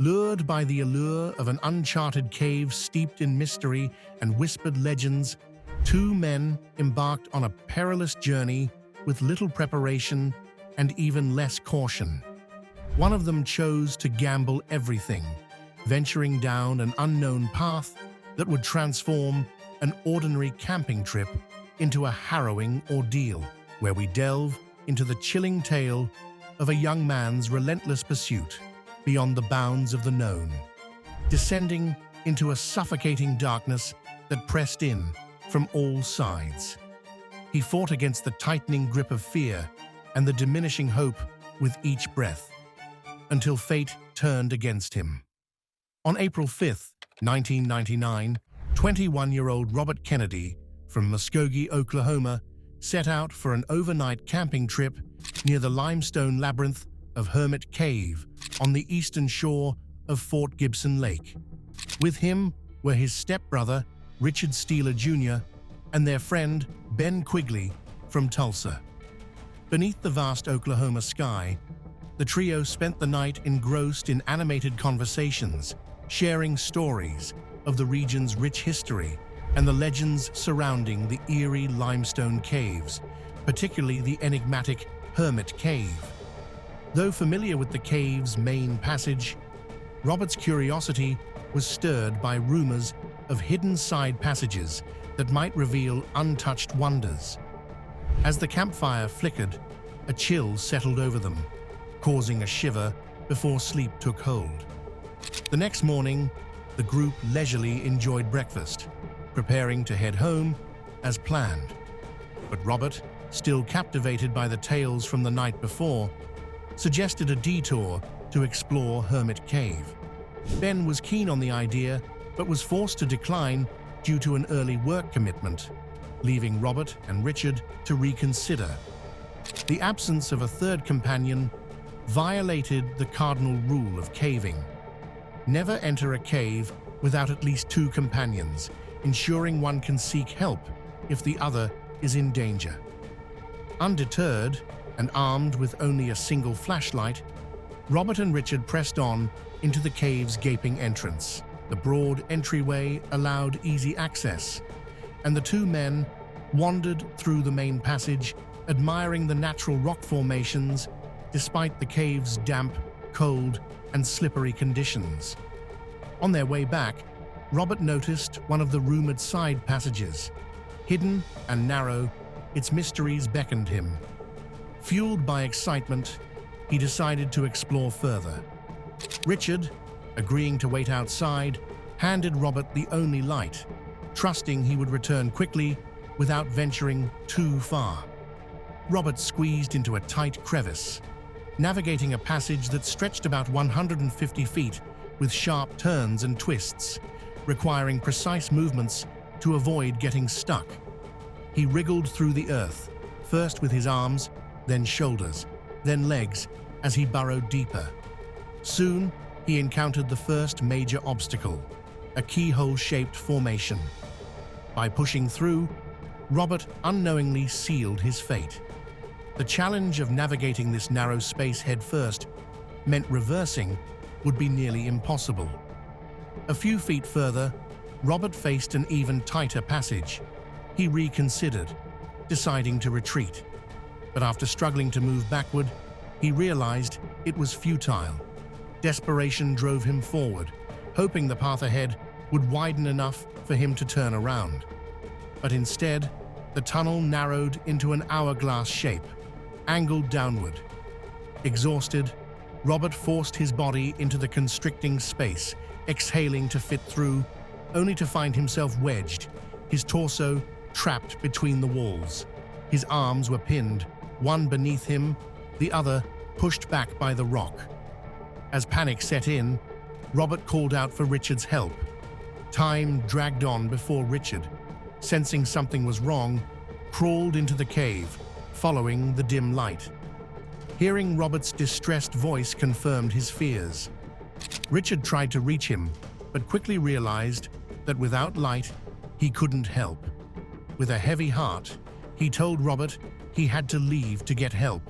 Lured by the allure of an uncharted cave steeped in mystery and whispered legends, two men embarked on a perilous journey with little preparation and even less caution. One of them chose to gamble everything, venturing down an unknown path that would transform an ordinary camping trip into a harrowing ordeal, where we delve into the chilling tale of a young man's relentless pursuit beyond the bounds of the known, descending into a suffocating darkness that pressed in from all sides. He fought against the tightening grip of fear and the diminishing hope with each breath, until fate turned against him. On April 5, 1999, 21-year-old Robert Kennedy from Muskogee, Oklahoma, set out for an overnight camping trip near the limestone labyrinth of Hermit Cave on the eastern shore of Fort Gibson Lake. With him were his stepbrother, Richard Steeler Jr., and their friend, Ben Quigley, from Tulsa. Beneath the vast Oklahoma sky, the trio spent the night engrossed in animated conversations, sharing stories of the region's rich history and the legends surrounding the eerie limestone caves, particularly the enigmatic Hermit Cave. Though familiar with the cave's main passage, Robert's curiosity was stirred by rumors of hidden side passages that might reveal untouched wonders. As the campfire flickered, a chill settled over them, causing a shiver before sleep took hold. The next morning, the group leisurely enjoyed breakfast, preparing to head home as planned. But Robert, still captivated by the tales from the night before, suggested a detour to explore Hermit Cave. Ben was keen on the idea, but was forced to decline due to an early work commitment, leaving Robert and Richard to reconsider. The absence of a third companion violated the cardinal rule of caving. Never enter a cave without at least two companions, ensuring one can seek help if the other is in danger. Undeterred and armed with only a single flashlight, Robert and Richard pressed on into the cave's gaping entrance. The broad entryway allowed easy access, and the two men wandered through the main passage, admiring the natural rock formations despite the cave's damp, cold, and slippery conditions. On their way back, Robert noticed one of the rumored side passages. Hidden and narrow, its mysteries beckoned him. Fueled by excitement, he decided to explore further. Richard, agreeing to wait outside, handed Robert the only light, trusting he would return quickly without venturing too far. Robert squeezed into a tight crevice, navigating a passage that stretched about 150 feet with sharp turns and twists, requiring precise movements to avoid getting stuck. He wriggled through the earth, first with his arms, then shoulders, then legs, as he burrowed deeper. Soon, he encountered the first major obstacle, a keyhole-shaped formation. By pushing through, Robert unknowingly sealed his fate. The challenge of navigating this narrow space headfirst meant reversing would be nearly impossible. A few feet further, Robert faced an even tighter passage. He reconsidered, deciding to retreat. But after struggling to move backward, he realized it was futile. Desperation drove him forward, hoping the path ahead would widen enough for him to turn around. But instead, the tunnel narrowed into an hourglass shape, angled downward. Exhausted, Robert forced his body into the constricting space, exhaling to fit through, only to find himself wedged, his torso trapped between the walls. His arms were pinned, one beneath him, the other pushed back by the rock. As panic set in, Robert called out for Richard's help. Time dragged on before Richard, sensing something was wrong, crawled into the cave, following the dim light. Hearing Robert's distressed voice confirmed his fears. Richard tried to reach him, but quickly realized that without light, he couldn't help. With a heavy heart, he told Robert he had to leave to get help.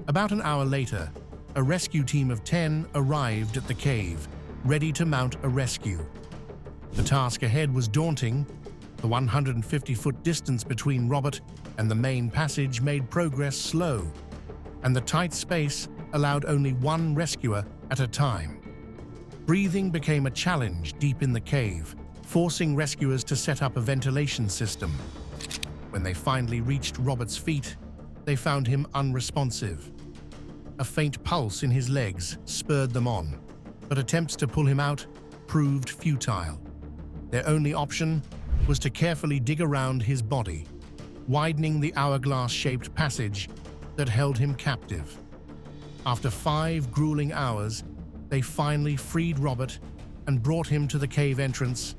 About an hour later, a rescue team of 10 arrived at the cave, ready to mount a rescue. The task ahead was daunting. The 150-foot distance between Robert and the main passage made progress slow, and the tight space allowed only one rescuer at a time. Breathing became a challenge deep in the cave, forcing rescuers to set up a ventilation system. When they finally reached Robert's feet, they found him unresponsive. A faint pulse in his legs spurred them on, but attempts to pull him out proved futile. Their only option was to carefully dig around his body, widening the hourglass-shaped passage that held him captive. After 5 grueling hours, they finally freed Robert and brought him to the cave entrance,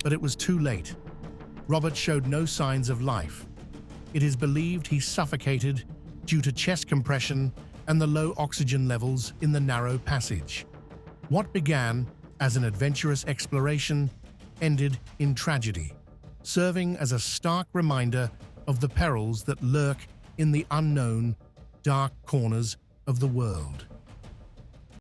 but it was too late. Robert showed no signs of life. It is believed he suffocated due to chest compression and the low oxygen levels in the narrow passage. What began as an adventurous exploration ended in tragedy, serving as a stark reminder of the perils that lurk in the unknown, dark corners of the world.